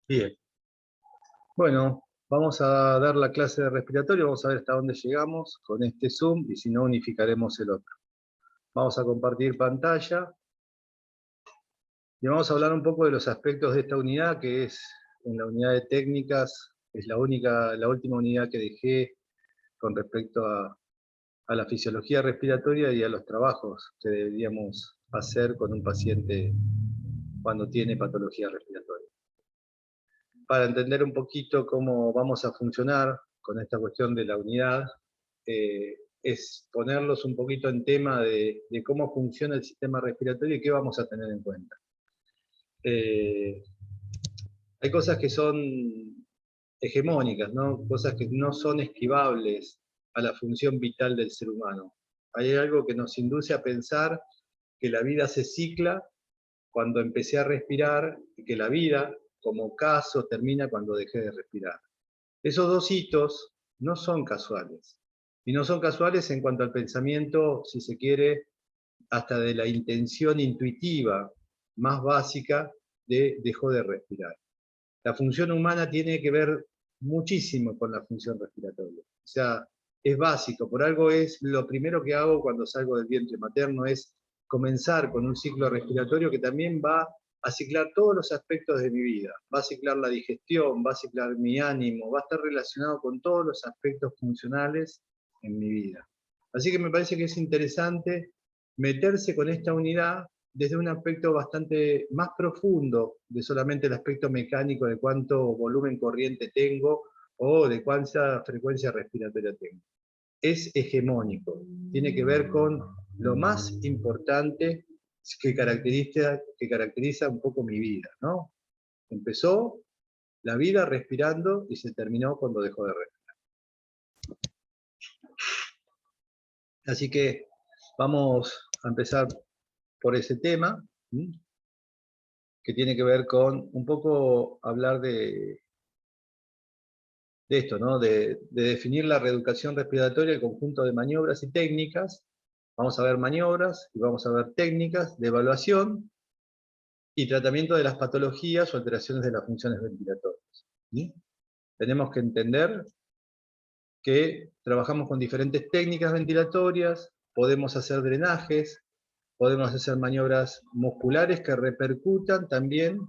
Bien, bueno, vamos a dar la clase de respiratorio, vamos a ver hasta dónde llegamos con este Zoom y si no unificaremos el otro. Vamos a compartir pantalla y vamos a hablar un poco de los aspectos de esta unidad, que es en la unidad de técnicas, es la última unidad que dejé con respecto a la fisiología respiratoria y a los trabajos que deberíamos hacer con un paciente cuando tiene patología respiratoria. Para entender un poquito cómo vamos a funcionar con esta cuestión de la unidad, es ponerlos un poquito en tema de cómo funciona el sistema respiratorio y qué vamos a tener en cuenta. Hay cosas que son hegemónicas, ¿no? Cosas que no son esquivables a la función vital del ser humano. Hay algo que nos induce a pensar que la vida se cicla cuando empecé a respirar y que la vida, como caso, termina cuando dejé de respirar. Esos dos hitos no son casuales. Y no son casuales en cuanto al pensamiento, si se quiere, hasta de la intención intuitiva más básica de dejó de respirar. La función humana tiene que ver muchísimo con la función respiratoria. O sea, es básico. Por algo es lo primero que hago cuando salgo del vientre materno, es comenzar con un ciclo respiratorio que también va a ciclar todos los aspectos de mi vida. Va a ciclar la digestión, va a ciclar mi ánimo, va a estar relacionado con todos los aspectos funcionales en mi vida. Así que me parece que es interesante meterse con esta unidad desde un aspecto bastante más profundo de solamente el aspecto mecánico de cuánto volumen corriente tengo o de cuánta frecuencia respiratoria tengo. Es hegemónico, tiene que ver con lo más importante que caracteriza un poco mi vida, ¿no? Empezó la vida respirando y se terminó cuando dejó de respirar. Así que vamos a empezar por ese tema, que tiene que ver con un poco hablar de esto, ¿no? De definir la reeducación respiratoria, el conjunto de maniobras y técnicas. Vamos a ver maniobras y vamos a ver técnicas de evaluación y tratamiento de las patologías o alteraciones de las funciones ventilatorias. ¿Sí? Tenemos que entender que trabajamos con diferentes técnicas ventilatorias, podemos hacer drenajes, podemos hacer maniobras musculares que repercutan también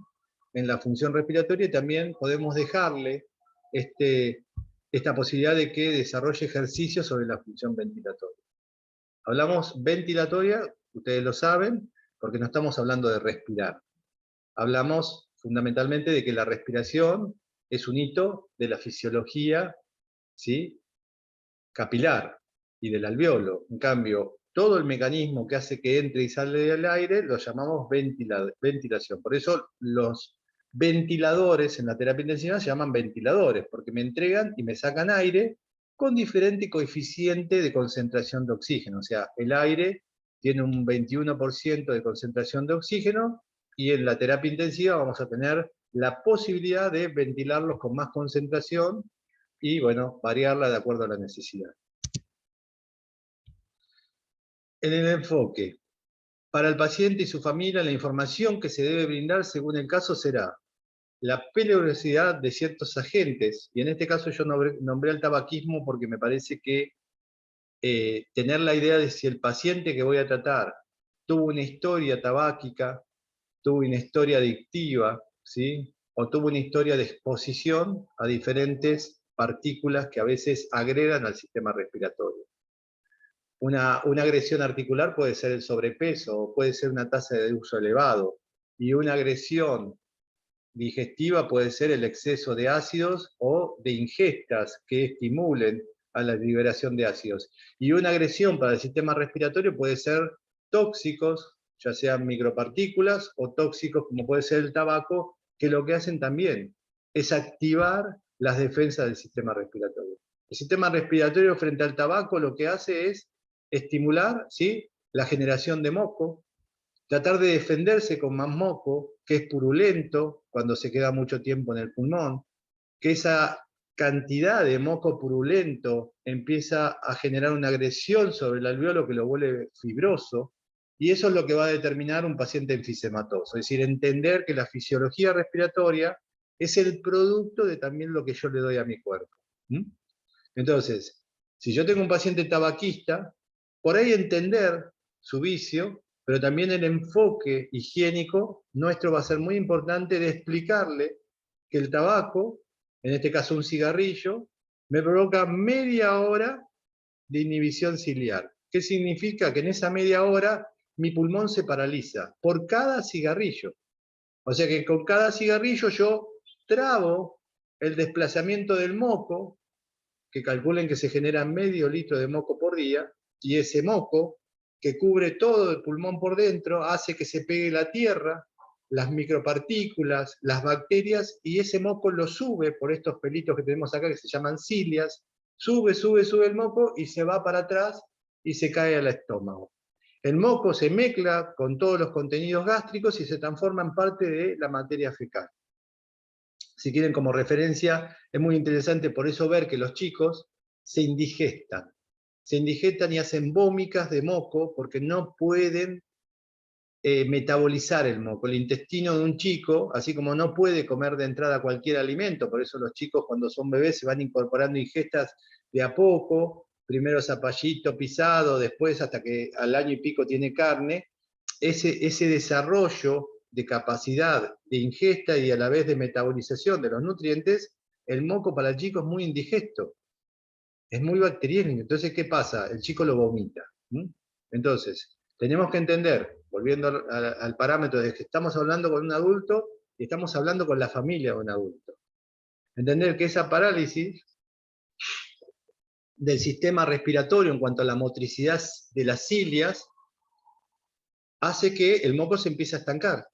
en la función respiratoria y también podemos dejarle esta posibilidad de que desarrolle ejercicios sobre la función ventilatoria. Hablamos ventilatoria, ustedes lo saben, porque no estamos hablando de respirar. Hablamos fundamentalmente de que la respiración es un hito de la fisiología, ¿sí?, capilar y del alveolo. En cambio, todo el mecanismo que hace que entre y sale del aire lo llamamos ventilación. Por eso los ventiladores en la terapia intensiva se llaman ventiladores, porque me entregan y me sacan aire con diferente coeficiente de concentración de oxígeno. O sea, el aire tiene un 21% de concentración de oxígeno y en la terapia intensiva vamos a tener la posibilidad de ventilarlos con más concentración y, bueno, variarla de acuerdo a la necesidad. En el enfoque, para el paciente y su familia, la información que se debe brindar según el caso será la peligrosidad de ciertos agentes, y en este caso yo nombré el tabaquismo porque me parece que tener la idea de si el paciente que voy a tratar tuvo una historia tabáquica, tuvo una historia adictiva, ¿sí?, o tuvo una historia de exposición a diferentes partículas que a veces agredan al sistema respiratorio. Una agresión articular puede ser el sobrepeso, o puede ser una tasa de uso elevado, y una agresión digestiva puede ser el exceso de ácidos o de ingestas que estimulen a la liberación de ácidos. Y una agresión para el sistema respiratorio puede ser tóxicos, ya sean micropartículas o tóxicos como puede ser el tabaco, que lo que hacen también es activar las defensas del sistema respiratorio. El sistema respiratorio frente al tabaco lo que hace es estimular, ¿sí?, la generación de moco, tratar de defenderse con más moco, que es purulento cuando se queda mucho tiempo en el pulmón, que esa cantidad de moco purulento empieza a generar una agresión sobre el alveolo que lo vuelve fibroso, y eso es lo que va a determinar un paciente enfisematoso, es decir, entender que la fisiología respiratoria es el producto de también lo que yo le doy a mi cuerpo. Entonces, si yo tengo un paciente tabaquista, por ahí entender su vicio, pero también el enfoque higiénico nuestro va a ser muy importante de explicarle que el tabaco, en este caso un cigarrillo, me provoca media hora de inhibición ciliar. ¿Qué significa? Que en esa media hora mi pulmón se paraliza por cada cigarrillo. O sea que con cada cigarrillo yo trabo el desplazamiento del moco, que calculen que se genera medio litro de moco por día, y ese moco, que cubre todo el pulmón por dentro, hace que se pegue la tierra, las micropartículas, las bacterias, y ese moco lo sube por estos pelitos que tenemos acá que se llaman cilias, sube el moco y se va para atrás y se cae al estómago. El moco se mezcla con todos los contenidos gástricos y se transforma en parte de la materia fecal. Si quieren como referencia, es muy interesante por eso ver que los chicos se indigestan y hacen vómicas de moco porque no pueden metabolizar el moco. El intestino de un chico, así como no puede comer de entrada cualquier alimento, por eso los chicos cuando son bebés se van incorporando ingestas de a poco, primero zapallito pisado, después hasta que al año y pico tiene carne, ese desarrollo de capacidad de ingesta y a la vez de metabolización de los nutrientes, el moco para el chico es muy indigesto, es muy bacteriano. Entonces, ¿qué pasa? El chico lo vomita. Entonces, tenemos que entender, volviendo al parámetro de que estamos hablando con un adulto y estamos hablando con la familia de un adulto. Entender que esa parálisis del sistema respiratorio en cuanto a la motricidad de las cilias hace que el moco se empiece a estancar.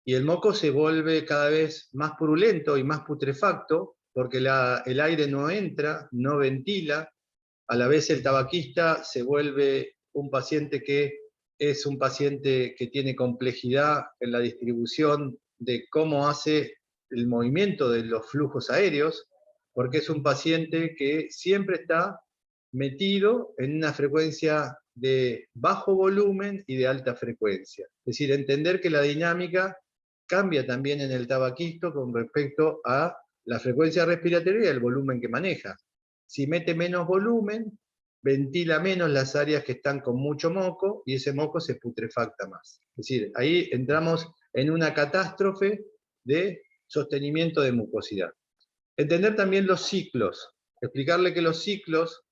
Y el moco se vuelve cada vez más purulento y más putrefacto, porque el aire no entra, no ventila. A la vez el tabaquista se vuelve un paciente que es un paciente que tiene complejidad en la distribución de cómo hace el movimiento de los flujos aéreos, porque es un paciente que siempre está metido en una frecuencia de bajo volumen y de alta frecuencia. Es decir, entender que la dinámica cambia también en el tabaquista con respecto a la frecuencia respiratoria y el volumen que maneja. Si mete menos volumen, ventila menos las áreas que están con mucho moco y ese moco se putrefacta más. Es decir, ahí entramos en una catástrofe de sostenimiento de mucosidad. Entender también los ciclos, explicarle que los ciclos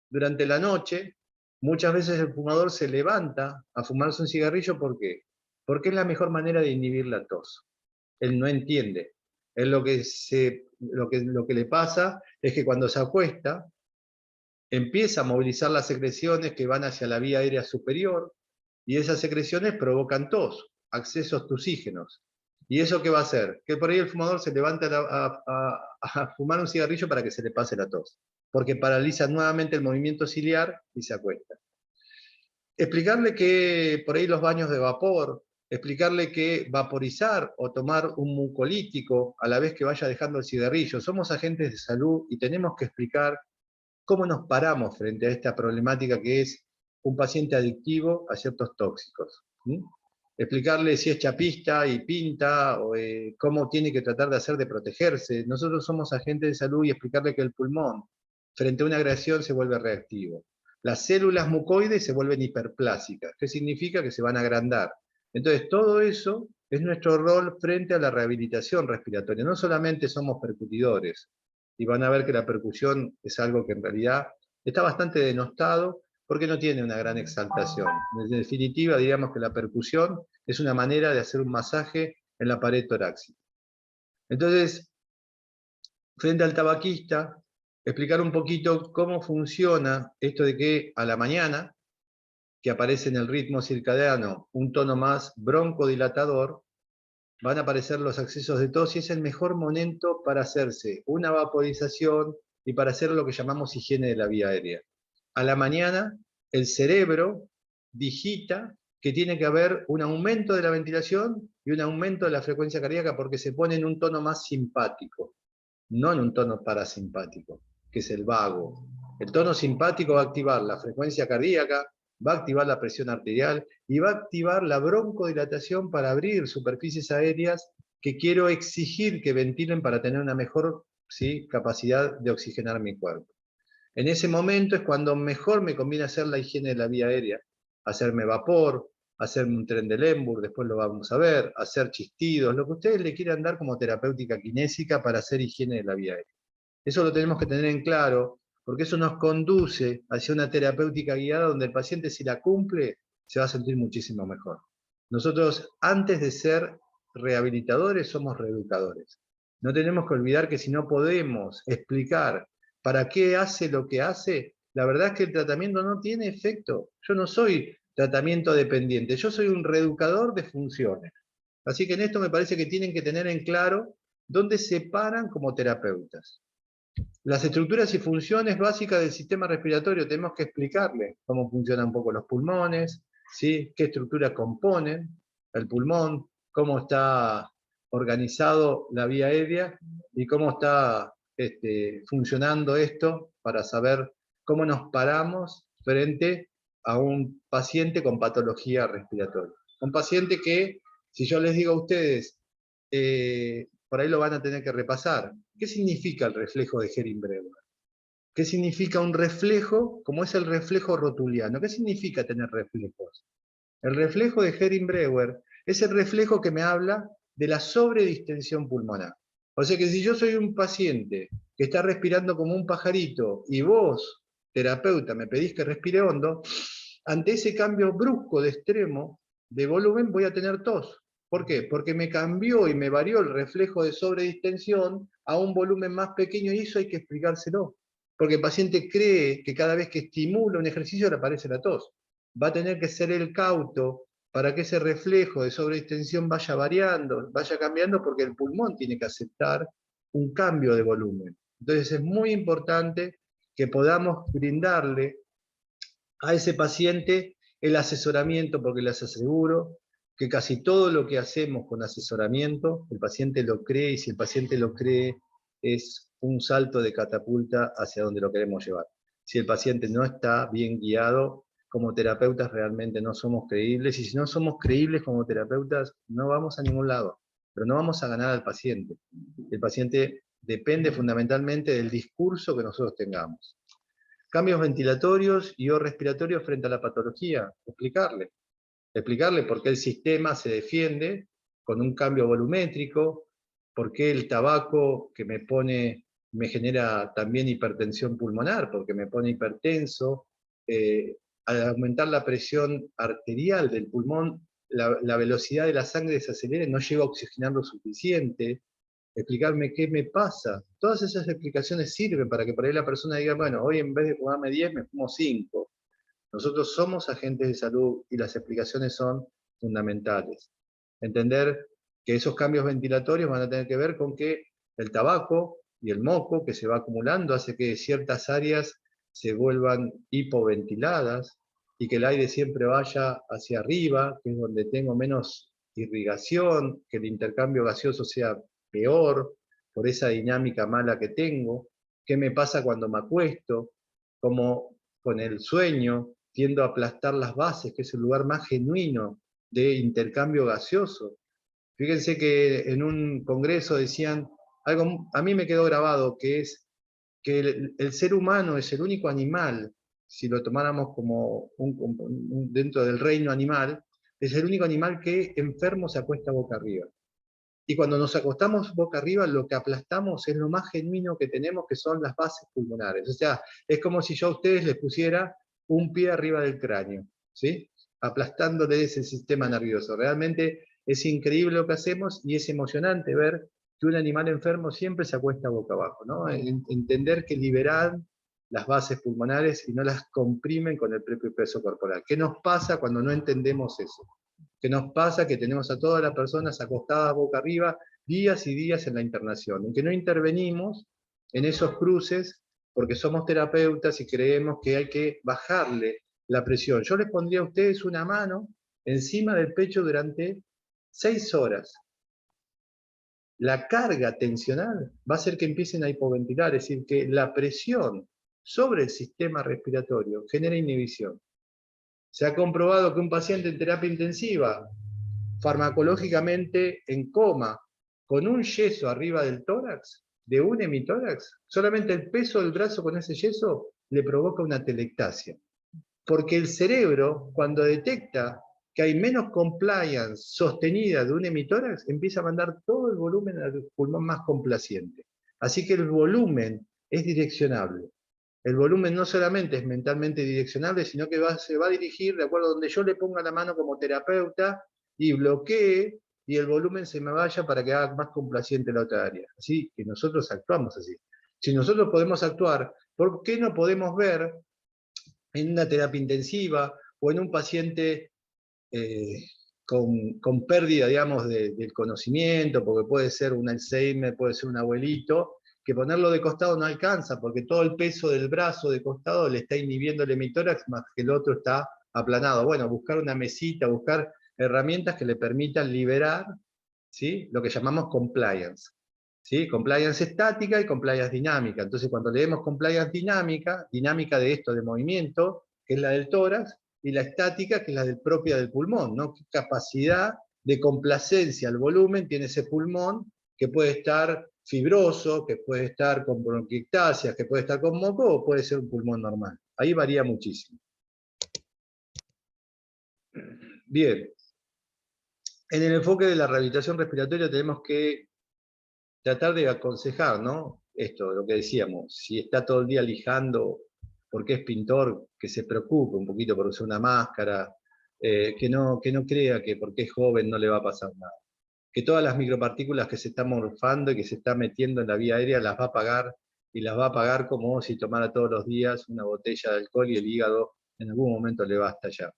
durante la noche, muchas veces el fumador se levanta a fumarse un cigarrillo, ¿por qué? Porque es la mejor manera de inhibir la tos. Él no entiende. Él lo que le pasa es que cuando se acuesta, empieza a movilizar las secreciones que van hacia la vía aérea superior, y esas secreciones provocan tos, accesos oxígenos. ¿Y eso qué va a hacer? Que por ahí el fumador se levanta a fumar un cigarrillo para que se le pase la tos, porque paraliza nuevamente el movimiento ciliar y se acuesta. Explicarle que por ahí los baños de vapor, explicarle que vaporizar o tomar un mucolítico a la vez que vaya dejando el cigarrillo. Somos agentes de salud y tenemos que explicar cómo nos paramos frente a esta problemática que es un paciente adictivo a ciertos tóxicos. Explicarle si es chapista y pinta, o cómo tiene que tratar de hacer de protegerse. Nosotros somos agentes de salud y explicarle que el pulmón, frente a una agresión, se vuelve reactivo. Las células mucoides se vuelven hiperplásicas. ¿Qué significa? Que se van a agrandar. Entonces, todo eso es nuestro rol frente a la rehabilitación respiratoria. No solamente somos percutidores, y van a ver que la percusión es algo que en realidad está bastante denostado porque no tiene una gran exaltación. En definitiva, digamos que la percusión es una manera de hacer un masaje en la pared torácica. Entonces, frente al tabaquista, explicar un poquito cómo funciona esto de que a la mañana, que aparece en el ritmo circadiano un tono más broncodilatador, van a aparecer los accesos de tos y es el mejor momento para hacerse una vaporización y para hacer lo que llamamos higiene de la vía aérea. A la mañana, el cerebro digita que tiene que haber un aumento de la ventilación y un aumento de la frecuencia cardíaca porque se pone en un tono más simpático, no en un tono parasimpático, que es el vago. El tono simpático va a activar la frecuencia cardíaca, va a activar la presión arterial y va a activar la broncodilatación para abrir superficies aéreas que quiero exigir que ventilen para tener una mejor, ¿sí?, capacidad de oxigenar mi cuerpo. En ese momento es cuando mejor me conviene hacer la higiene de la vía aérea, hacerme vapor, hacerme un tren de Lemberg, después lo vamos a ver, hacer chistidos, lo que ustedes le quieran dar como terapéutica kinésica para hacer higiene de la vía aérea. Eso lo tenemos que tener en claro, porque eso nos conduce hacia una terapéutica guiada donde el paciente, si la cumple, se va a sentir muchísimo mejor. Nosotros, antes de ser rehabilitadores, somos reeducadores. No tenemos que olvidar que si no podemos explicar para qué hace lo que hace, la verdad es que el tratamiento no tiene efecto. Yo no soy tratamiento dependiente, yo soy un reeducador de funciones. Así que en esto me parece que tienen que tener en claro dónde se paran como terapeutas. Las estructuras y funciones básicas del sistema respiratorio, tenemos que explicarle cómo funcionan un poco los pulmones, ¿sí?, qué estructuras componen el pulmón, cómo está organizado la vía aérea y cómo está funcionando esto para saber cómo nos paramos frente a un paciente con patología respiratoria. Un paciente que, si yo les digo a ustedes, por ahí lo van a tener que repasar. ¿Qué significa el reflejo de Hering-Breuer? ¿Qué significa un reflejo como es el reflejo rotuliano? ¿Qué significa tener reflejos? El reflejo de Hering-Breuer es el reflejo que me habla de la sobredistensión pulmonar. O sea que si yo soy un paciente que está respirando como un pajarito y vos, terapeuta, me pedís que respire hondo, ante ese cambio brusco de extremo de volumen voy a tener tos. ¿Por qué? Porque me cambió y me varió el reflejo de sobredistensión a un volumen más pequeño y eso hay que explicárselo. Porque el paciente cree que cada vez que estimula un ejercicio le aparece la tos. Va a tener que ser el cauto para que ese reflejo de sobredistensión vaya variando, vaya cambiando, porque el pulmón tiene que aceptar un cambio de volumen. Entonces es muy importante que podamos brindarle a ese paciente el asesoramiento, porque les aseguro que casi todo lo que hacemos con asesoramiento, el paciente lo cree, y si el paciente lo cree, es un salto de catapulta hacia donde lo queremos llevar. Si el paciente no está bien guiado, como terapeutas realmente no somos creíbles, y si no somos creíbles como terapeutas, no vamos a ningún lado, pero no vamos a ganar al paciente. El paciente depende fundamentalmente del discurso que nosotros tengamos. Cambios ventilatorios y o respiratorios frente a la patología, explicarle por qué el sistema se defiende con un cambio volumétrico, por qué el tabaco que me genera también hipertensión pulmonar, porque me pone hipertenso, al aumentar la presión arterial del pulmón, la velocidad de la sangre se acelera y no llego a oxigenar lo suficiente, explicarme qué me pasa. Todas esas explicaciones sirven para que por ahí la persona diga, bueno, hoy en vez de fumarme 10, me fumo 5. Nosotros somos agentes de salud y las explicaciones son fundamentales. Entender que esos cambios ventilatorios van a tener que ver con que el tabaco y el moco que se va acumulando hace que ciertas áreas se vuelvan hipoventiladas y que el aire siempre vaya hacia arriba, que es donde tengo menos irrigación, que el intercambio gaseoso sea peor por esa dinámica mala que tengo. ¿Qué me pasa cuando me acuesto? Como con el sueño tiendo a aplastar las bases, que es el lugar más genuino de intercambio gaseoso. Fíjense que en un congreso decían, algo a mí me quedó grabado, que es que el ser humano es el único animal, si lo tomáramos como dentro del reino animal, es el único animal que enfermo se acuesta boca arriba. Y cuando nos acostamos boca arriba, lo que aplastamos es lo más genuino que tenemos, que son las bases pulmonares. O sea, es como si yo a ustedes les pusiera un pie arriba del cráneo, ¿sí? Aplastándole ese sistema nervioso. Realmente es increíble lo que hacemos y es emocionante ver que un animal enfermo siempre se acuesta boca abajo, ¿no? Entender que liberan las bases pulmonares y no las comprimen con el propio peso corporal. ¿Qué nos pasa cuando no entendemos eso? ¿Qué nos pasa? Que tenemos a todas las personas acostadas boca arriba días y días en la internación, en que no intervenimos en esos cruces porque somos terapeutas y creemos que hay que bajarle la presión. Yo les pondría a ustedes una mano encima del pecho durante 6 horas. La carga tensional va a hacer que empiecen a hipoventilar, es decir, que la presión sobre el sistema respiratorio genera inhibición. Se ha comprobado que un paciente en terapia intensiva, farmacológicamente en coma, con un yeso arriba del tórax, de un hemitórax, solamente el peso del brazo con ese yeso le provoca una telectasia. Porque el cerebro, cuando detecta que hay menos compliance sostenida de un hemitórax, empieza a mandar todo el volumen al pulmón más complaciente. Así que el volumen es direccionable. El volumen no solamente es mentalmente direccionable, sino que se va a dirigir de acuerdo a donde yo le ponga la mano como terapeuta y bloquee, y el volumen se me vaya para que haga más complaciente la otra área. Así que nosotros actuamos así. Si nosotros podemos actuar, ¿por qué no podemos ver en una terapia intensiva o en un paciente con pérdida, digamos, del conocimiento, porque puede ser un Alzheimer, puede ser un abuelito, que ponerlo de costado no alcanza, porque todo el peso del brazo de costado le está inhibiendo el hemitórax, más que el otro está aplanado. Bueno, buscar una mesita, buscar herramientas que le permitan liberar, ¿sí?, lo que llamamos compliance. ¿Sí? Compliance estática y compliance dinámica. Entonces, cuando leemos compliance dinámica, dinámica de esto, de movimiento, que es la del tórax, y la estática, que es la propia del pulmón, ¿no? ¿Qué capacidad de complacencia al volumen tiene ese pulmón, que puede estar fibroso, que puede estar con bronquiectasia, que puede estar con moco, o puede ser un pulmón normal? Ahí varía muchísimo. Bien. En el enfoque de la rehabilitación respiratoria tenemos que tratar de aconsejar, ¿no? Esto, lo que decíamos, si está todo el día lijando porque es pintor, que se preocupe un poquito por usar una máscara, que no crea que porque es joven no le va a pasar nada. Que todas las micropartículas que se están morfando y que se están metiendo en la vía aérea las va a pagar, y las va a pagar como si tomara todos los días una botella de alcohol y el hígado en algún momento le va a estallar.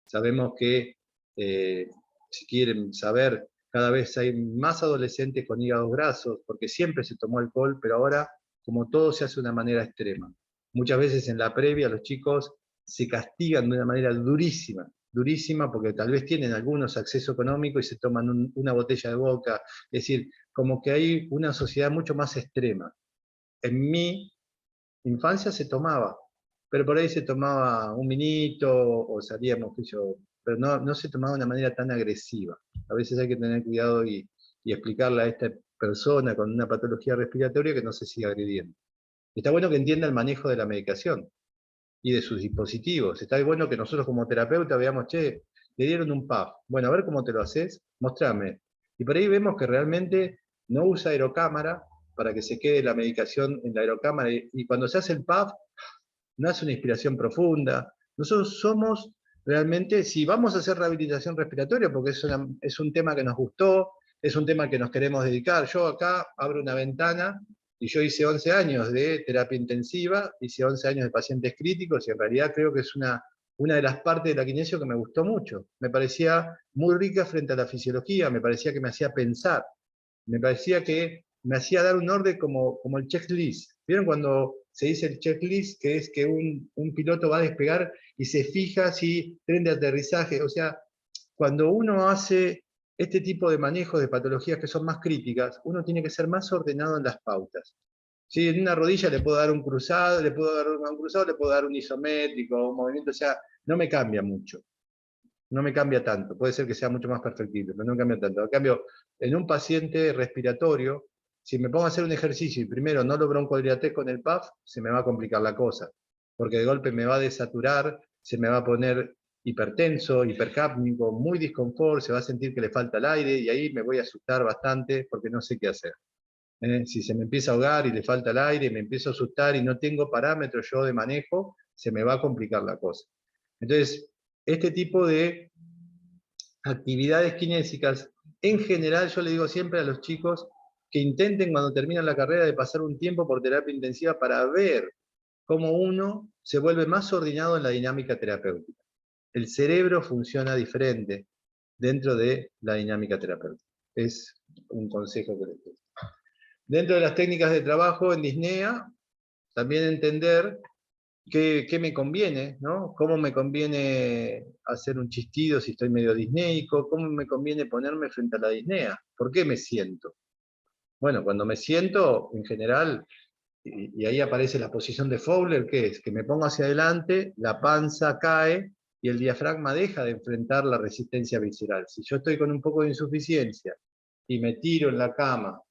Sabemos que, si quieren saber, cada vez hay más adolescentes con hígados grasos, porque siempre se tomó alcohol, pero ahora, como todo, se hace de una manera extrema. Muchas veces en la previa los chicos se castigan de una manera durísima, durísima, porque tal vez tienen algunos acceso económico y se toman una botella de vodka. Es decir, como que hay una sociedad mucho más extrema. En mi infancia se tomaba, pero por ahí se tomaba un vinito o salíamos, pero no se tomaba de una manera tan agresiva. A veces hay que tener cuidado y explicarle a esta persona con una patología respiratoria que no se siga agrediendo. Está bueno que entienda el manejo de la medicación y de sus dispositivos. Está bueno que nosotros como terapeuta veamos, che, le dieron un PAF. Bueno, a ver cómo te lo haces, mostrame. Y por ahí vemos que realmente no usa aerocámara para que se quede la medicación en la aerocámara. Y cuando se hace el PAF, no hace una inspiración profunda. Nosotros somos realmente, si vamos a hacer rehabilitación respiratoria, porque es un tema que nos gustó, es un tema que nos queremos dedicar. Yo acá abro una ventana y yo hice 11 años de terapia intensiva, hice 11 años de pacientes críticos y en realidad creo que es una de las partes de la kinesio que me gustó mucho. Me parecía muy rica frente a la fisiología, me parecía que me hacía pensar, me parecía que me hacía dar un orden como el checklist. ¿Vieron cuando se dice el checklist, que es que un piloto va a despegar y se fija si tren de aterrizaje? O sea, cuando uno hace este tipo de manejo de patologías que son más críticas, uno tiene que ser más ordenado en las pautas. ¿Sí? En una rodilla le puedo dar un cruzado, le puedo dar un isométrico, un movimiento, o sea, no me cambia mucho. No me cambia tanto, puede ser que sea mucho más perfectible, pero no me cambia tanto. En cambio, en un paciente respiratorio, si me pongo a hacer un ejercicio y primero no lo broncodilaté con el PAF, se me va a complicar la cosa, porque de golpe me va a desaturar, se me va a poner hipertenso, hipercápnico, muy disconfort, se va a sentir que le falta el aire y ahí me voy a asustar bastante porque no sé qué hacer. Si se me empieza a ahogar y le falta el aire, me empiezo a asustar y no tengo parámetros yo de manejo, se me va a complicar la cosa. Entonces, este tipo de actividades kinésicas, en general yo le digo siempre a los chicos que intenten cuando terminan la carrera de pasar un tiempo por terapia intensiva para ver cómo uno se vuelve más ordenado en la dinámica terapéutica. El cerebro funciona diferente dentro de la dinámica terapéutica. Es un consejo que les doy. Dentro de las técnicas de trabajo en disnea, también entender qué me conviene, ¿no? ¿Cómo me conviene hacer un chistido si estoy medio disneico? ¿Cómo me conviene ponerme frente a la disnea? ¿Por qué me siento? Bueno, cuando me siento, en general, y ahí aparece la posición de Fowler, ¿qué es? Que me pongo hacia adelante, la panza cae y el diafragma deja de enfrentar la resistencia visceral. Si yo estoy con un poco de insuficiencia y me tiro en la cama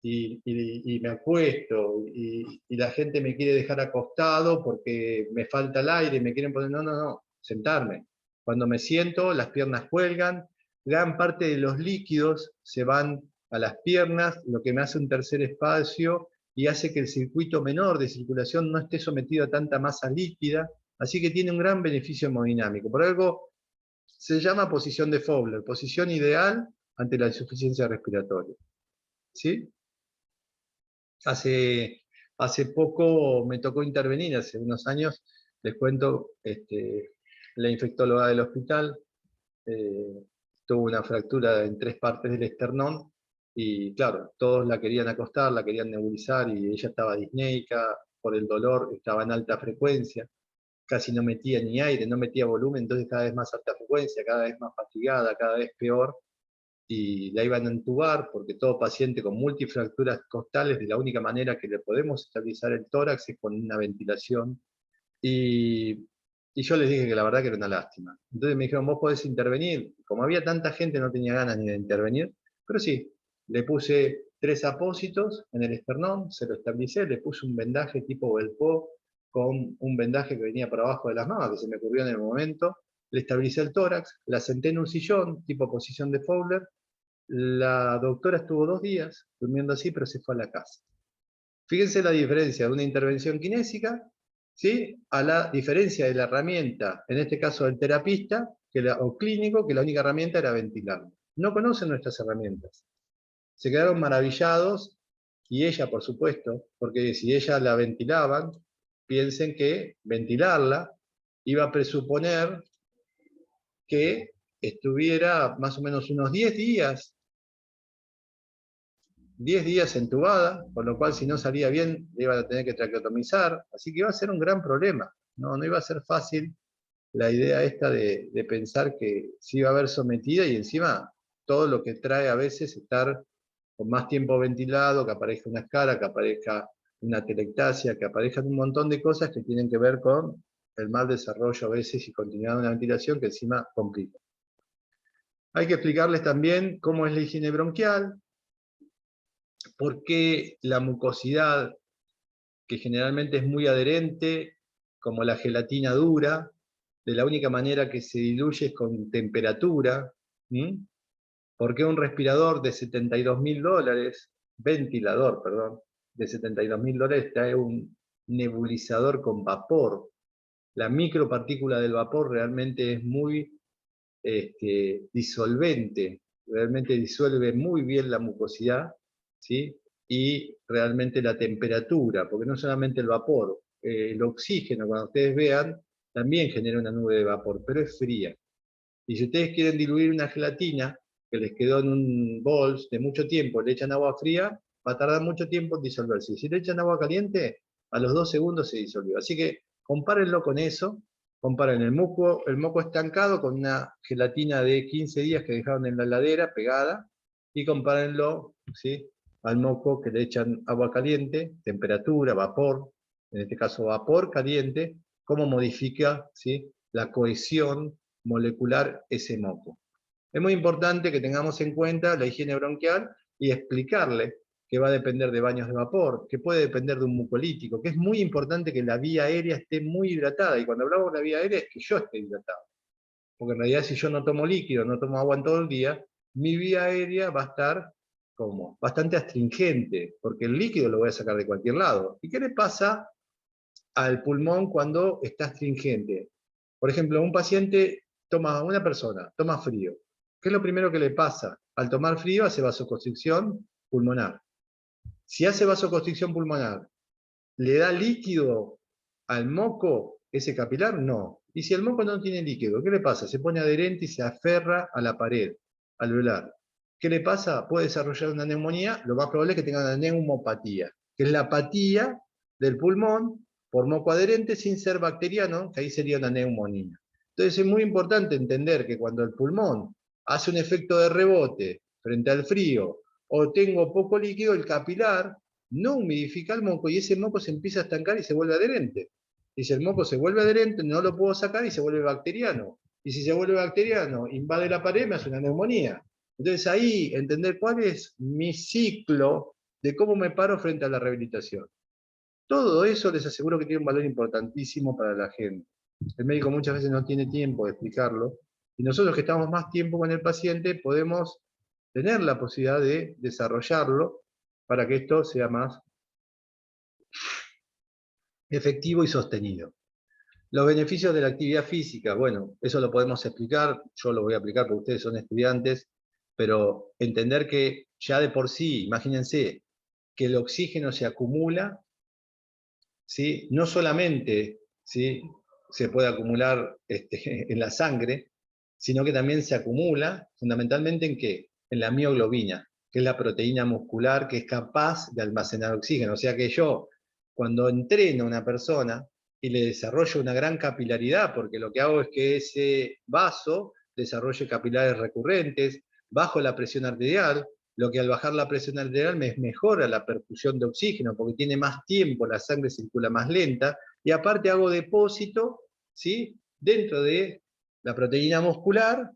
y me acuesto y la gente me quiere dejar acostado porque me falta el aire, me quieren poner, no, sentarme. Cuando me siento, las piernas cuelgan, gran parte de los líquidos se van a las piernas, lo que me hace un tercer espacio y hace que el circuito menor de circulación no esté sometido a tanta masa líquida, así que tiene un gran beneficio hemodinámico. Por algo se llama posición de Fowler, posición ideal ante la insuficiencia respiratoria. ¿Sí? Hace poco me tocó intervenir, hace unos años, les cuento, la infectóloga del hospital tuvo una fractura en 3 partes del esternón, y claro, todos la querían acostar, la querían nebulizar, y ella estaba disneica, por el dolor estaba en alta frecuencia, casi no metía ni aire, no metía volumen, entonces cada vez más alta frecuencia, cada vez más fatigada, cada vez peor, y la iban a entubar, porque todo paciente con multifracturas costales, de la única manera que le podemos estabilizar el tórax es con una ventilación, y yo les dije que la verdad que era una lástima. Entonces me dijeron, vos podés intervenir. Como había tanta gente, no tenía ganas ni de intervenir, pero sí, le puse 3 apósitos en el esternón, se lo estabilicé, le puse un vendaje tipo Belpo, con un vendaje que venía por abajo de las mamas, que se me ocurrió en el momento, le estabilicé el tórax, la senté en un sillón, tipo posición de Fowler. La doctora estuvo 2 días durmiendo así, pero se fue a la casa. Fíjense la diferencia de una intervención kinésica, ¿sí?, a la diferencia de la herramienta, en este caso del terapista, o clínico, que la única herramienta era ventilar. No conocen nuestras herramientas. Se quedaron maravillados, y ella, por supuesto, porque si ella la ventilaban, piensen que ventilarla iba a presuponer que estuviera más o menos unos 10 días entubada, por lo cual si no salía bien le iban a tener que traqueotomizar, así que iba a ser un gran problema. No iba a ser fácil la idea esta de pensar que se iba a ver sometida, y encima todo lo que trae a veces estar con más tiempo ventilado, que aparezca una escara, que aparezca una telectasia, que aparezcan un montón de cosas que tienen que ver con el mal desarrollo a veces y continuidad de una ventilación que encima complica. Hay que explicarles también cómo es la higiene bronquial, por qué la mucosidad, que generalmente es muy adherente, como la gelatina dura, de la única manera que se diluye es con temperatura. ¿Por qué un respirador de $72.000, ventilador, perdón, de $72.000 trae un nebulizador con vapor? La micropartícula del vapor realmente es muy disolvente, realmente disuelve muy bien la mucosidad, ¿sí? Y realmente la temperatura, porque no solamente el vapor, el oxígeno, cuando ustedes vean, también genera una nube de vapor, pero es fría. Y si ustedes quieren diluir una gelatina que les quedó en un bols de mucho tiempo, le echan agua fría, va a tardar mucho tiempo en disolverse. Si le echan agua caliente, a los 2 segundos se disolvió. Así que compárenlo con eso, comparen el moco estancado con una gelatina de 15 días que dejaron en la heladera pegada, y compárenlo, ¿sí?, al moco que le echan agua caliente, temperatura, vapor, en este caso vapor caliente, cómo modifica, ¿sí?, la cohesión molecular ese moco. Es muy importante que tengamos en cuenta la higiene bronquial y explicarle que va a depender de baños de vapor, que puede depender de un mucolítico, que es muy importante que la vía aérea esté muy hidratada, y cuando hablamos de la vía aérea es que yo esté hidratado, porque en realidad si yo no tomo líquido, no tomo agua en todo el día, mi vía aérea va a estar como bastante astringente, porque el líquido lo voy a sacar de cualquier lado. ¿Y qué le pasa al pulmón cuando está astringente? Por ejemplo, una persona toma frío. ¿Qué es lo primero que le pasa? Al tomar frío hace vasoconstricción pulmonar. Si hace vasoconstricción pulmonar, ¿le da líquido al moco ese capilar? No. Y si el moco no tiene líquido, ¿qué le pasa? Se pone adherente y se aferra a la pared alveolar. ¿Qué le pasa? Puede desarrollar una neumonía. Lo más probable es que tenga una neumopatía, que es la apatía del pulmón por moco adherente sin ser bacteriano, que ahí sería una neumonía. Entonces es muy importante entender que cuando el pulmón hace un efecto de rebote frente al frío, o tengo poco líquido, el capilar no humidifica el moco, y ese moco se empieza a estancar y se vuelve adherente. Y si el moco se vuelve adherente, no lo puedo sacar y se vuelve bacteriano. Y si se vuelve bacteriano, invade la pared, me hace una neumonía. Entonces ahí entender cuál es mi ciclo de cómo me paro frente a la rehabilitación. Todo eso les aseguro que tiene un valor importantísimo para la gente. El médico muchas veces no tiene tiempo de explicarlo, y nosotros que estamos más tiempo con el paciente podemos tener la posibilidad de desarrollarlo para que esto sea más efectivo y sostenido. Los beneficios de la actividad física, bueno, eso lo podemos explicar, yo lo voy a aplicar porque ustedes son estudiantes, pero entender que ya de por sí, imagínense, que el oxígeno se acumula, ¿sí? No solamente, ¿sí?, se puede acumular en la sangre, sino que también se acumula fundamentalmente ¿en qué? En la mioglobina, que es la proteína muscular que es capaz de almacenar oxígeno. O sea que yo, cuando entreno a una persona y le desarrollo una gran capilaridad, porque lo que hago es que ese vaso desarrolle capilares recurrentes, bajo la presión arterial, lo que al bajar la presión arterial me mejora la perfusión de oxígeno, porque tiene más tiempo, la sangre circula más lenta, y aparte hago depósito, ¿sí?, dentro de la proteína muscular,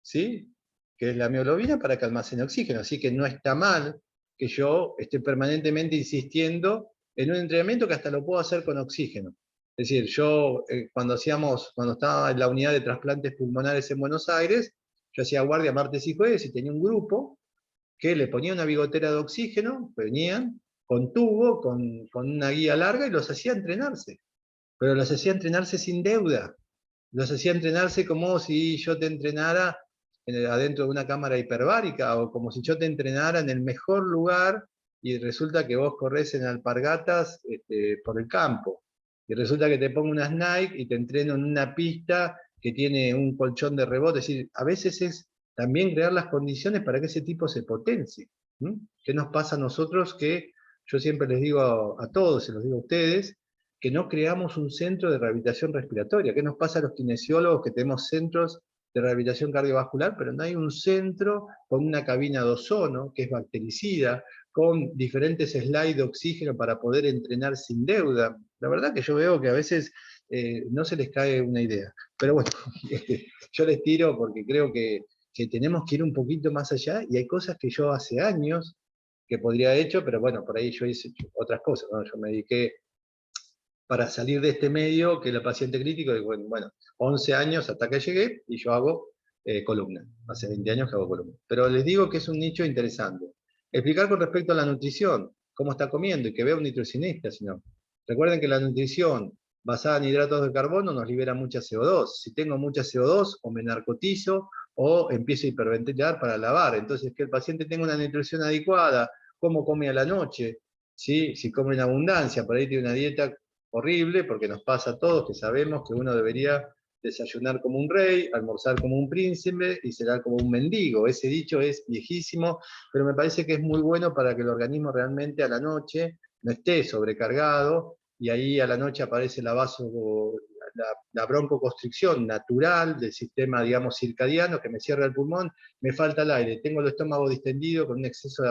¿sí?, que es la mioglobina, para que almacene oxígeno. Así que no está mal que yo esté permanentemente insistiendo en un entrenamiento que hasta lo puedo hacer con oxígeno. Es decir, yo cuando estaba en la unidad de trasplantes pulmonares en Buenos Aires, yo hacía guardia martes y jueves y tenía un grupo que le ponía una bigotera de oxígeno, venían con tubo, con una guía larga, y los hacía entrenarse. Pero los hacía entrenarse sin deuda. Los hacía entrenarse como si yo te entrenara adentro de una cámara hiperbárica, o como si yo te entrenara en el mejor lugar, y resulta que vos corres en alpargatas por el campo. Y resulta que te pongo unas Nike y te entreno en una pista que tiene un colchón de rebote. Es decir, a veces es también crear las condiciones para que ese tipo se potencie. ¿Qué nos pasa a nosotros? Que yo siempre les digo a todos, se los digo a ustedes, que no creamos un centro de rehabilitación respiratoria. ¿Qué nos pasa a los kinesiólogos que tenemos centros de rehabilitación cardiovascular, pero no hay un centro con una cabina de ozono, que es bactericida, con diferentes slides de oxígeno para poder entrenar sin deuda? La verdad que yo veo que a veces no se les cae una idea. Pero bueno, yo les tiro porque creo que tenemos que ir un poquito más allá, y hay cosas que yo hace años que podría haber hecho, pero bueno, por ahí yo hice otras cosas, ¿no? Yo me dediqué para salir de este medio, que es el paciente crítico, y bueno, 11 años hasta que llegué, y yo hago columna. Hace 20 años que hago columna. Pero les digo que es un nicho interesante. Explicar con respecto a la nutrición, cómo está comiendo, y que vea un nutricionista, si no. Recuerden que la nutrición basada en hidratos de carbono nos libera mucha CO2. Si tengo mucha CO2, o me narcotizo, o empiezo a hiperventilar para lavar. Entonces, que el paciente tenga una nutrición adecuada, cómo come a la noche, ¿sí? Si come en abundancia, por ahí tiene una dieta horrible, porque nos pasa a todos que sabemos que uno debería desayunar como un rey, almorzar como un príncipe y cenar como un mendigo. Ese dicho es viejísimo, pero me parece que es muy bueno para que el organismo realmente a la noche no esté sobrecargado, y ahí a la noche aparece la broncoconstricción natural del sistema, digamos, circadiano, que me cierra el pulmón, me falta el aire, tengo el estómago distendido con un exceso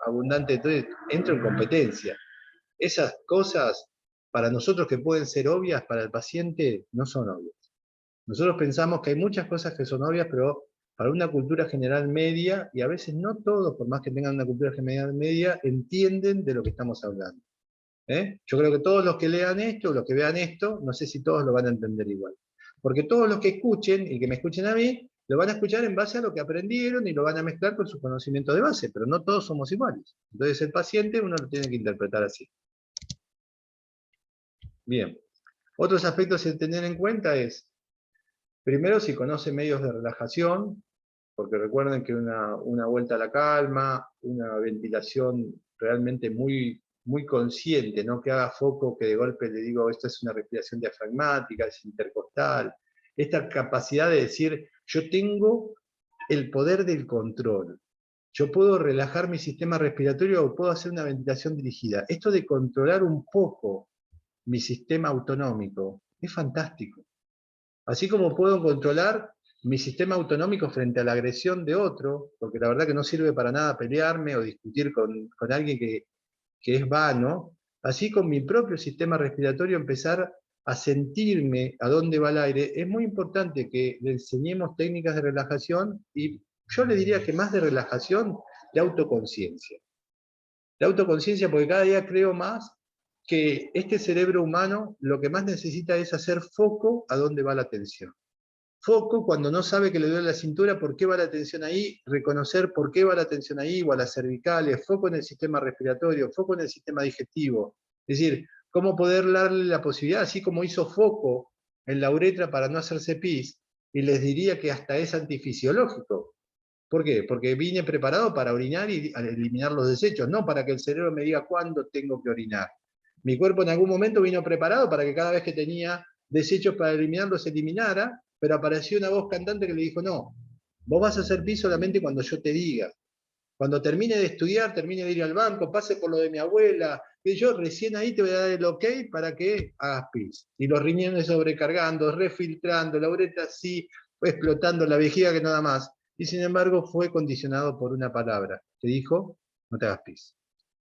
abundante, entonces entro en competencia. Esas cosas, para nosotros que pueden ser obvias, para el paciente no son obvias. Nosotros pensamos que hay muchas cosas que son obvias, pero para una cultura general media, y a veces no todos, por más que tengan una cultura general media, entienden de lo que estamos hablando. Yo creo que todos los que lean esto, los que vean esto, no sé si todos lo van a entender igual. Porque todos los que escuchen, y que me escuchen a mí, lo van a escuchar en base a lo que aprendieron, y lo van a mezclar con su conocimiento de base, pero no todos somos iguales. Entonces el paciente uno lo tiene que interpretar así. Bien. Otros aspectos a tener en cuenta es, primero, si conoce medios de relajación, porque recuerden que una vuelta a la calma, una ventilación realmente muy, muy consciente, no que haga foco, que de golpe le digo, esto es una respiración diafragmática, es intercostal. Esta capacidad de decir, yo tengo el poder del control. Yo puedo relajar mi sistema respiratorio, o puedo hacer una ventilación dirigida. Esto de controlar un poco mi sistema autonómico es fantástico. Así como puedo controlar mi sistema autonómico frente a la agresión de otro, porque la verdad que no sirve para nada pelearme o discutir con alguien que es vano, así con mi propio sistema respiratorio empezar a sentirme a dónde va el aire. Es muy importante que le enseñemos técnicas de relajación, y yo le diría que más de relajación, de autoconciencia. De autoconciencia, porque cada día creo más que este cerebro humano lo que más necesita es hacer foco a dónde va la atención. Foco cuando no sabe que le duele la cintura, por qué va la atención ahí, reconocer por qué va la atención ahí, o a las cervicales, foco en el sistema respiratorio, foco en el sistema digestivo. Es decir, cómo poder darle la posibilidad, así como hizo foco en la uretra para no hacerse pis, y les diría que hasta es antifisiológico. ¿Por qué? Porque vine preparado para orinar y eliminar los desechos, no para que el cerebro me diga cuándo tengo que orinar. Mi cuerpo en algún momento vino preparado para que cada vez que tenía desechos para eliminar, los eliminara, pero apareció una voz cantante que le dijo, no, vos vas a hacer pis solamente cuando yo te diga. Cuando termine de estudiar, termine de ir al banco, pase por lo de mi abuela, que yo recién ahí te voy a dar el ok para que hagas pis. Y los riñones sobrecargando, refiltrando, la uretra así, explotando la vejiga que nada más. Y sin embargo fue condicionado por una palabra. Te dijo, no te hagas pis.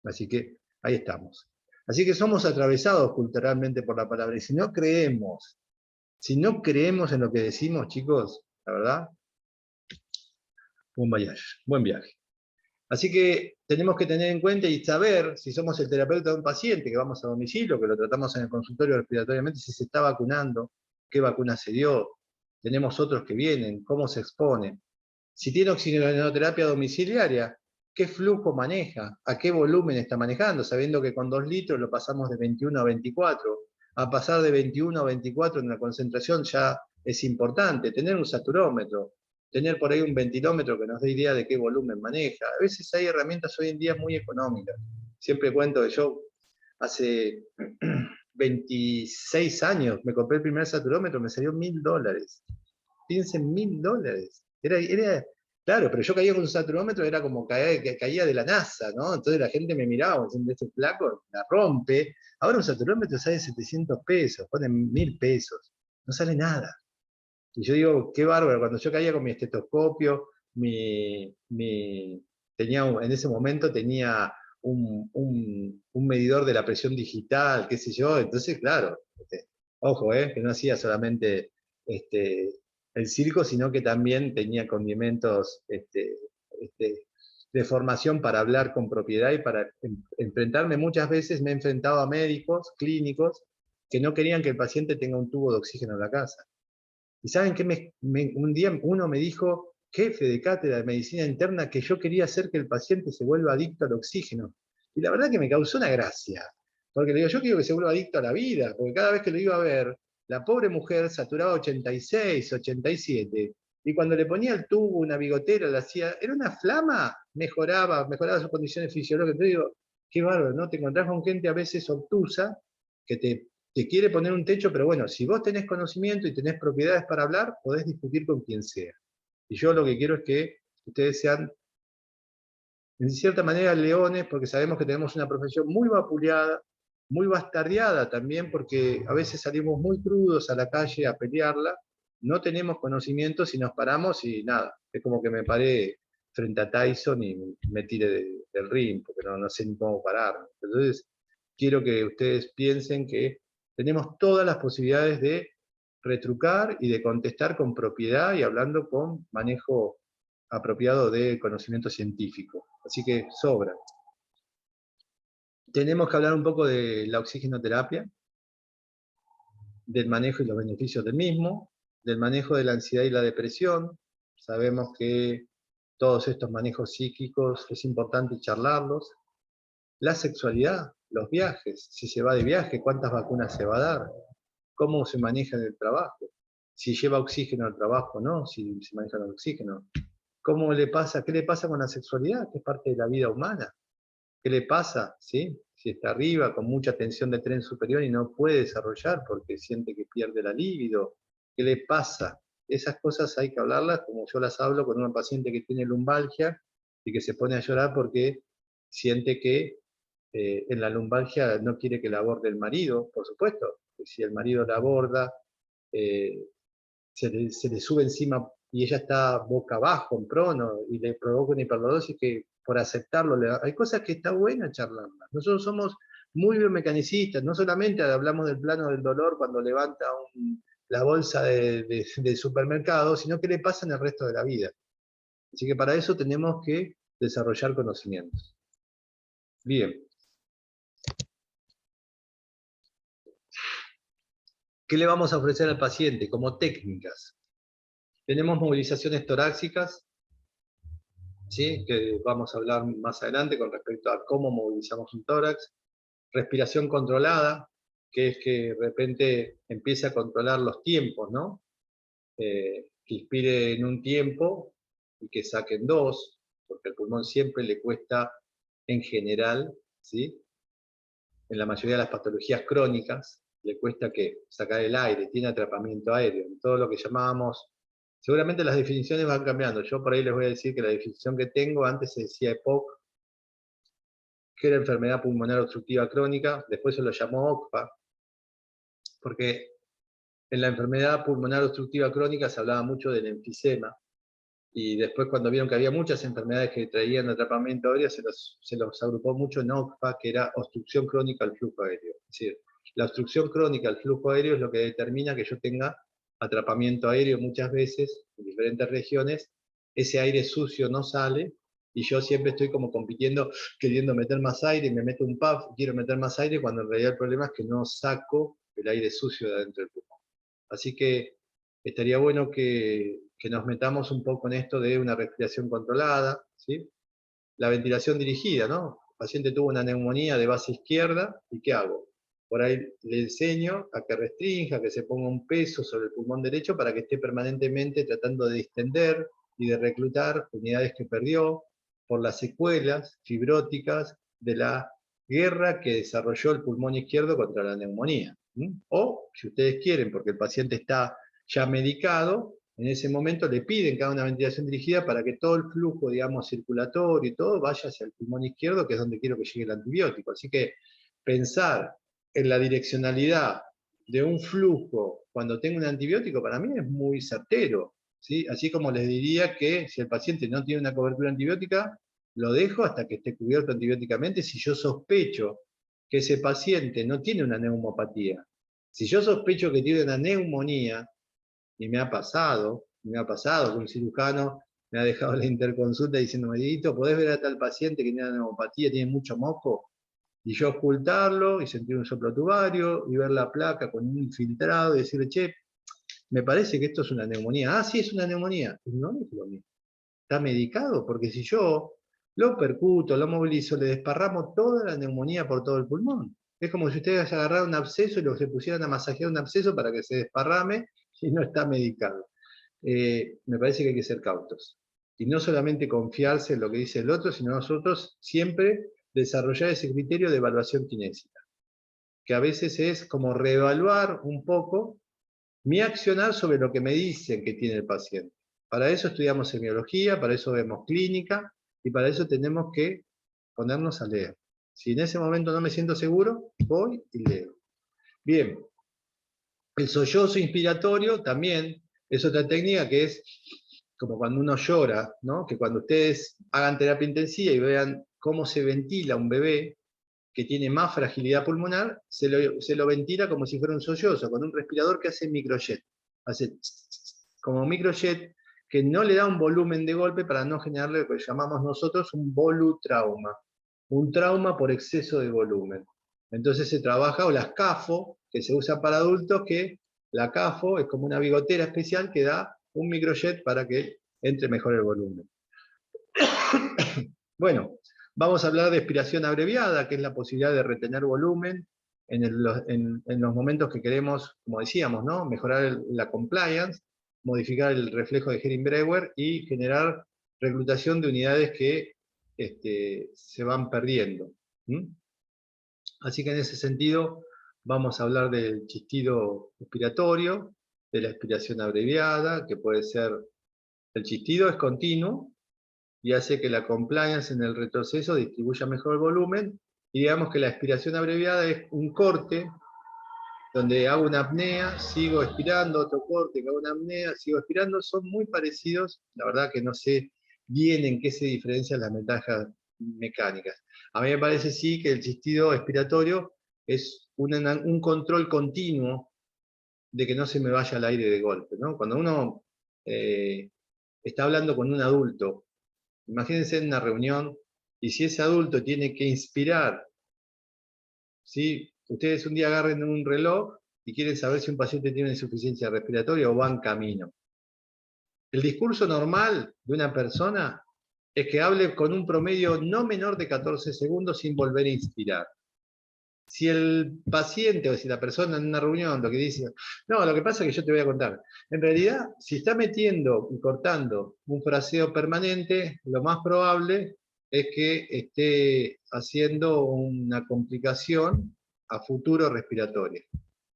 Así que ahí estamos. Así que somos atravesados culturalmente por la palabra. Y si no creemos en lo que decimos, chicos, la verdad, buen viaje. Así que tenemos que tener en cuenta y saber si somos el terapeuta de un paciente que vamos a domicilio, que lo tratamos en el consultorio respiratoriamente, si se está vacunando, qué vacuna se dio, tenemos otros que vienen, cómo se expone. Si tiene oxigenoterapia domiciliaria, ¿qué flujo maneja? ¿A qué volumen está manejando? Sabiendo que con 2 litros lo pasamos de 21 a 24. A pasar de 21 a 24 en la concentración ya es importante. Tener un saturómetro, tener por ahí un ventilómetro que nos dé idea de qué volumen maneja. A veces hay herramientas hoy en día muy económicas. Siempre cuento que yo hace 26 años me compré el primer saturómetro, me salió $1000. Piensen, $1000. Claro, pero yo caía con un saturómetro, era como caía de la NASA, ¿no? Entonces la gente me miraba, diciendo, este flaco la rompe. Ahora un saturómetro sale 700 pesos, ponen 1000 pesos, no sale nada. Y yo digo, qué bárbaro, cuando yo caía con mi estetoscopio, en ese momento tenía un medidor de la presión digital, qué sé yo, entonces, claro, ojo, que no hacía solamente el circo, sino que también tenía condimentos de formación para hablar con propiedad y para enfrentarme. Muchas veces me he enfrentado a médicos clínicos que no querían que el paciente tenga un tubo de oxígeno en la casa. ¿Y saben qué? Un día uno me dijo, jefe de cátedra de medicina interna, que yo quería hacer que el paciente se vuelva adicto al oxígeno. Y la verdad que me causó una gracia. Porque le digo, yo quiero que se vuelva adicto a la vida, porque cada vez que lo iba a ver, la pobre mujer saturaba 86, 87, y cuando le ponía el tubo, una bigotera, le hacía, era una flama, mejoraba sus condiciones fisiológicas. Entonces digo, qué bárbaro, ¿no? Te encontrás con gente a veces obtusa, que te quiere poner un techo, pero bueno, si vos tenés conocimiento y tenés propiedades para hablar, podés discutir con quien sea. Y yo lo que quiero es que ustedes sean, en cierta manera, leones, porque sabemos que tenemos una profesión muy vapuleada, muy bastardeada también, porque a veces salimos muy crudos a la calle a pelearla, no tenemos conocimiento si nos paramos y nada, es como que me paré frente a Tyson y me tiré del ring, porque no sé ni cómo parar. Entonces, quiero que ustedes piensen que tenemos todas las posibilidades de retrucar y de contestar con propiedad y hablando con manejo apropiado de conocimiento científico. Así que sobra. Tenemos que hablar un poco de la oxigenoterapia, del manejo y los beneficios del mismo, del manejo de la ansiedad y la depresión. Sabemos que todos estos manejos psíquicos es importante charlarlos. La sexualidad, los viajes, si se va de viaje, cuántas vacunas se va a dar, cómo se maneja en el trabajo, si lleva oxígeno al trabajo o no, si se maneja el oxígeno. ¿Cómo le pasa? ¿Qué le pasa con la sexualidad? Que es parte de la vida humana. ¿Qué le pasa? ¿Sí? Si está arriba con mucha tensión de tren superior y no puede desarrollar porque siente que pierde la libido. ¿Qué le pasa? Esas cosas hay que hablarlas como yo las hablo con una paciente que tiene lumbalgia y que se pone a llorar porque siente que en la lumbalgia no quiere que la aborde el marido, por supuesto, que si el marido la aborda, eh, se le sube encima y ella está boca abajo, en prono, y le provoca una hiperlordosis que por aceptarlo, hay cosas que está buena charlarlas. Nosotros somos muy biomecanicistas, no solamente hablamos del plano del dolor cuando levanta la bolsa del supermercado, sino qué le pasa en el resto de la vida. Así que para eso tenemos que desarrollar conocimientos. Bien. ¿Qué le vamos a ofrecer al paciente como técnicas? Tenemos movilizaciones torácicas, ¿sí? Que vamos a hablar más adelante con respecto a cómo movilizamos un tórax. Respiración controlada, que es que de repente empiece a controlar los tiempos, ¿no? Que inspire en un tiempo y que saque en dos, porque al pulmón siempre le cuesta, en general, ¿sí? En la mayoría de las patologías crónicas, le cuesta que sacar el aire, tiene atrapamiento aéreo. En todo lo que llamábamos, seguramente las definiciones van cambiando. Yo por ahí les voy a decir que la definición que tengo, antes se decía EPOC, que era enfermedad pulmonar obstructiva crónica, después se lo llamó OCPA, porque en la enfermedad pulmonar obstructiva crónica se hablaba mucho del enfisema, y después cuando vieron que había muchas enfermedades que traían atrapamiento aéreo, se los agrupó mucho en OCPA, que era obstrucción crónica al flujo aéreo. Es decir, la obstrucción crónica al flujo aéreo es lo que determina que yo tenga atrapamiento aéreo muchas veces, en diferentes regiones, ese aire sucio no sale, y yo siempre estoy como compitiendo, queriendo meter más aire, me meto un puff, quiero meter más aire, cuando en realidad el problema es que no saco el aire sucio de adentro del pulmón. Así que estaría bueno que nos metamos un poco en esto de una respiración controlada, ¿sí? La ventilación dirigida, ¿no? El paciente tuvo una neumonía de base izquierda, ¿y qué hago? Por ahí le enseño a que restrinja, que se ponga un peso sobre el pulmón derecho para que esté permanentemente tratando de distender y de reclutar unidades que perdió por las secuelas fibróticas de la guerra que desarrolló el pulmón izquierdo contra la neumonía. O, si ustedes quieren, porque el paciente está ya medicado, en ese momento le piden que haga una ventilación dirigida para que todo el flujo, digamos, circulatorio y todo vaya hacia el pulmón izquierdo, que es donde quiero que llegue el antibiótico. Así que pensar en la direccionalidad de un flujo cuando tengo un antibiótico para mí es muy certero, ¿sí? Así como les diría que si el paciente no tiene una cobertura antibiótica, lo dejo hasta que esté cubierto antibióticamente si yo sospecho que ese paciente no tiene una neumopatía. Si yo sospecho que tiene una neumonía, y me ha pasado que un cirujano me ha dejado la interconsulta diciendo, Dieguito, ¿podés ver a tal paciente que tiene una neumopatía, tiene mucho moco? Y yo ocultarlo y sentir un soplo tubario y ver la placa con un infiltrado y decirle, che, me parece que esto es una neumonía. Ah, sí, es una neumonía. No es lo mismo. Está medicado, porque si yo lo percuto, lo movilizo, le desparramo toda la neumonía por todo el pulmón. Es como si ustedes agarraran un absceso y se pusieran a masajear un absceso para que se desparrame y no está medicado. Me parece que hay que ser cautos. Y no solamente confiarse en lo que dice el otro, sino nosotros siempre desarrollar ese criterio de evaluación kinésica, que a veces es como reevaluar un poco mi accionar sobre lo que me dicen que tiene el paciente. Para eso estudiamos semiología, para eso vemos clínica, y para eso tenemos que ponernos a leer. Si en ese momento no me siento seguro, voy y leo. Bien, el sollozo inspiratorio también es otra técnica que es como cuando uno llora, ¿no? Que cuando ustedes hagan terapia intensiva y vean cómo se ventila un bebé que tiene más fragilidad pulmonar, se lo ventila como si fuera un sollozo, con un respirador que hace microjet. Hace como microjet que no le da un volumen de golpe para no generarle lo que llamamos nosotros un volutrauma. Un trauma por exceso de volumen. Entonces se trabaja, o las CAFO, que se usan para adultos, que la CAFO es como una bigotera especial que da un microjet para que entre mejor el volumen. Bueno, vamos a hablar de expiración abreviada, que es la posibilidad de retener volumen en los momentos que queremos, como decíamos, ¿no? Mejorar la compliance, modificar el reflejo de Hering-Breuer y generar reclutación de unidades que se van perdiendo. Así que en ese sentido vamos a hablar del chistido expiratorio, de la expiración abreviada, que puede ser, el chistido es continuo y hace que la compliance en el retroceso distribuya mejor el volumen, y digamos que la expiración abreviada es un corte donde hago una apnea, sigo expirando, otro corte, hago una apnea, sigo expirando, son muy parecidos, la verdad que no sé bien en qué se diferencian las ventajas mecánicas. A mí me parece sí que el chistido expiratorio es un control continuo de que no se me vaya el aire de golpe, ¿no? Cuando uno está hablando con un adulto. Imagínense en una reunión, y si ese adulto tiene que inspirar, ¿sí? Ustedes un día agarren un reloj y quieren saber si un paciente tiene insuficiencia respiratoria o va en camino. El discurso normal de una persona es que hable con un promedio no menor de 14 segundos sin volver a inspirar. Si el paciente o si la persona en una reunión lo que dice, no, lo que pasa es que yo te voy a contar. En realidad, si está metiendo y cortando un fraseo permanente, lo más probable es que esté haciendo una complicación a futuro respiratoria.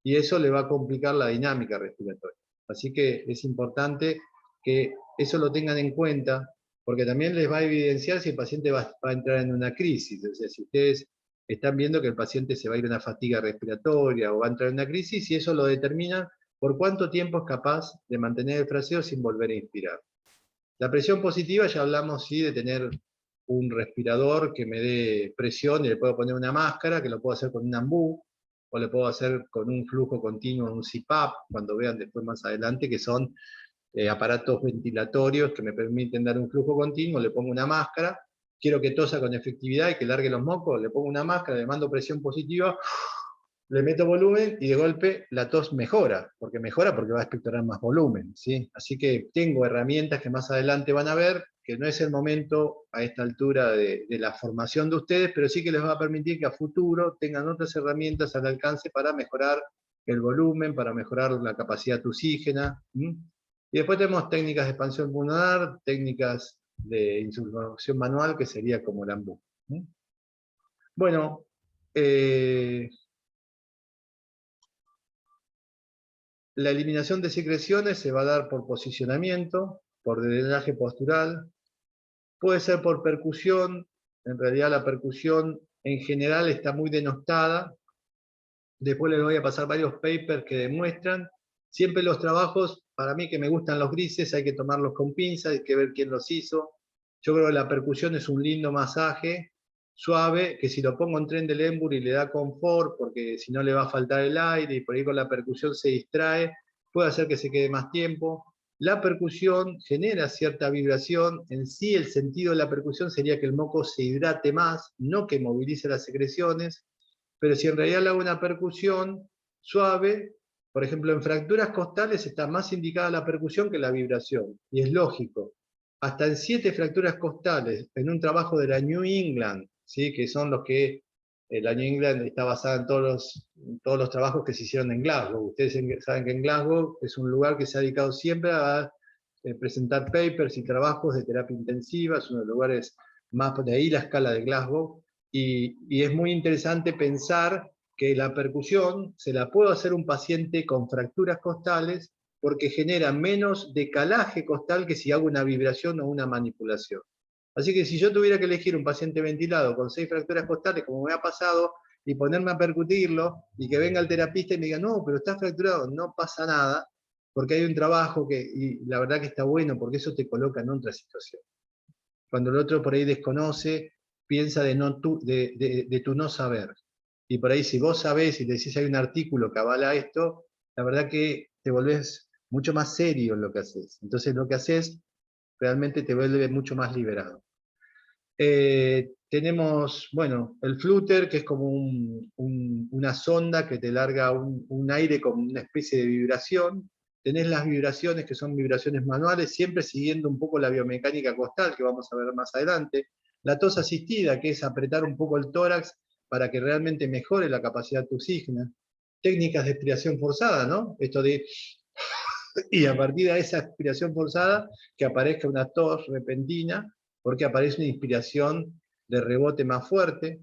Y eso le va a complicar la dinámica respiratoria. Así que es importante que eso lo tengan en cuenta, porque también les va a evidenciar si el paciente va a entrar en una crisis. O sea, si ustedes están viendo que el paciente se va a ir a una fatiga respiratoria o va a entrar en una crisis, y eso lo determina por cuánto tiempo es capaz de mantener el fraseo sin volver a inspirar. La presión positiva, ya hablamos sí, de tener un respirador que me dé presión y le puedo poner una máscara, que lo puedo hacer con un ambú, o le puedo hacer con un flujo continuo, un CPAP, cuando vean después más adelante, que son aparatos ventilatorios que me permiten dar un flujo continuo, le pongo una máscara, quiero que tosa con efectividad y que largue los mocos, le pongo una máscara, le mando presión positiva, le meto volumen y de golpe la tos mejora porque va a expectorar más volumen, ¿sí? Así que tengo herramientas que más adelante van a ver, que no es el momento a esta altura de la formación de ustedes, pero sí que les va a permitir que a futuro tengan otras herramientas al alcance para mejorar el volumen, para mejorar la capacidad tusígena. Y después tenemos técnicas de expansión pulmonar, técnicas de insuflación manual, que sería como el ambú. Bueno, la eliminación de secreciones se va a dar por posicionamiento, por drenaje postural, puede ser por percusión. En realidad la percusión en general está muy denostada. Después les voy a pasar varios papers que demuestran. Siempre los trabajos, para mí que me gustan los grises, hay que tomarlos con pinzas, hay que ver quién los hizo. Yo creo que la percusión es un lindo masaje, suave, que si lo pongo en tren de Lemburg y le da confort, porque si no le va a faltar el aire y por ahí con la percusión se distrae, puede hacer que se quede más tiempo. La percusión genera cierta vibración, en sí el sentido de la percusión sería que el moco se hidrate más, no que movilice las secreciones, pero si en realidad le hago una percusión suave, por ejemplo en fracturas costales está más indicada la percusión que la vibración, y es lógico. Hasta en 7 fracturas costales, en un trabajo de la New England, ¿sí? Que son los que la New England está basada en todos los trabajos que se hicieron en Glasgow. Ustedes saben que en Glasgow es un lugar que se ha dedicado siempre a presentar papers y trabajos de terapia intensiva, es uno de los lugares más, de ahí la escala de Glasgow, y es muy interesante pensar que la percusión se la puedo hacer un paciente con fracturas costales porque genera menos decalaje costal que si hago una vibración o una manipulación. Así que si yo tuviera que elegir un paciente ventilado con 6 fracturas costales, como me ha pasado, y ponerme a percutirlo, y que venga el terapista y me diga, no, pero está fracturado, no pasa nada, porque hay un trabajo que, y la verdad que está bueno, porque eso te coloca en otra situación. Cuando el otro por ahí desconoce, piensa de tu no saber. Y por ahí si vos sabés y le decís hay un artículo que avala esto, la verdad que te volvés mucho más serio en lo que haces. Entonces lo que haces realmente te vuelve mucho más liberado. Tenemos, bueno, el flúter, que es como una sonda que te larga un aire con una especie de vibración. Tenés las vibraciones, que son vibraciones manuales, siempre siguiendo un poco la biomecánica costal, que vamos a ver más adelante. La tos asistida, que es apretar un poco el tórax para que realmente mejore la capacidad tusígena. Técnicas de expiración forzada, ¿no? Esto de... Y a partir de esa expiración forzada, que aparezca una tos repentina, porque aparece una inspiración de rebote más fuerte.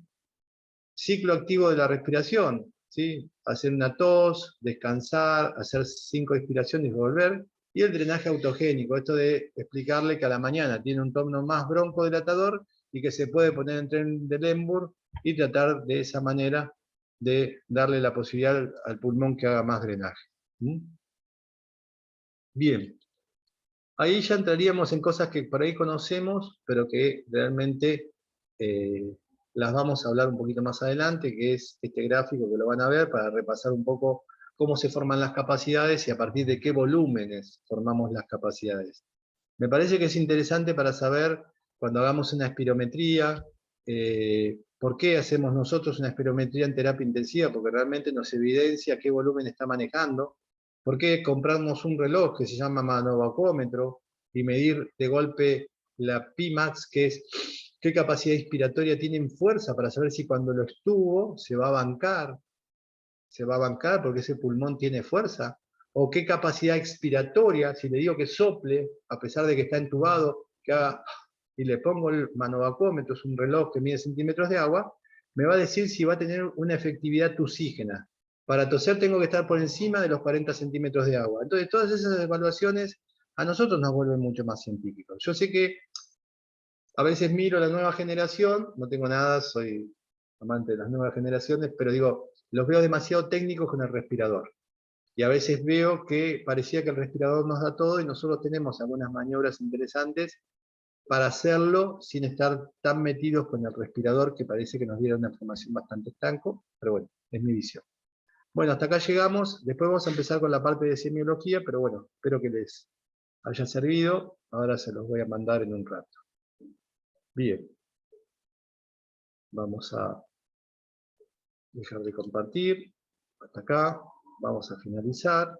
Ciclo activo de la respiración, ¿sí? Hacer una tos, descansar, hacer 5 inspiraciones y volver. Y el drenaje autogénico, esto de explicarle que a la mañana tiene un tono más broncodilatador y que se puede poner en tren de Lemburg y tratar de esa manera de darle la posibilidad al pulmón que haga más drenaje. Bien, ahí ya entraríamos en cosas que por ahí conocemos, pero que realmente las vamos a hablar un poquito más adelante, que es este gráfico que lo van a ver para repasar un poco cómo se forman las capacidades y a partir de qué volúmenes formamos las capacidades. Me parece que es interesante para saber, cuando hagamos una espirometría, por qué hacemos nosotros una espirometría en terapia intensiva, porque realmente nos evidencia qué volumen está manejando. ¿Por qué comprarnos un reloj que se llama manovacómetro y medir de golpe la Pimax, que es qué capacidad inspiratoria tiene en fuerza, para saber si cuando lo estuvo se va a bancar porque ese pulmón tiene fuerza? ¿O qué capacidad expiratoria, si le digo que sople, a pesar de que está entubado, que haga, y le pongo el manovacómetro, es un reloj que mide centímetros de agua, me va a decir si va a tener una efectividad tusígena? Para toser tengo que estar por encima de los 40 centímetros de agua. Entonces, todas esas evaluaciones a nosotros nos vuelven mucho más científicos. Yo sé que a veces miro la nueva generación, no tengo nada, soy amante de las nuevas generaciones, pero digo, los veo demasiado técnicos con el respirador. Y a veces veo que parecía que el respirador nos da todo y nosotros tenemos algunas maniobras interesantes para hacerlo sin estar tan metidos con el respirador, que parece que nos diera una información bastante estanco, pero bueno, es mi visión. Bueno, hasta acá llegamos, después vamos a empezar con la parte de semiología, pero bueno, espero que les haya servido, ahora se los voy a mandar en un rato. Bien, vamos a dejar de compartir, hasta acá, vamos a finalizar.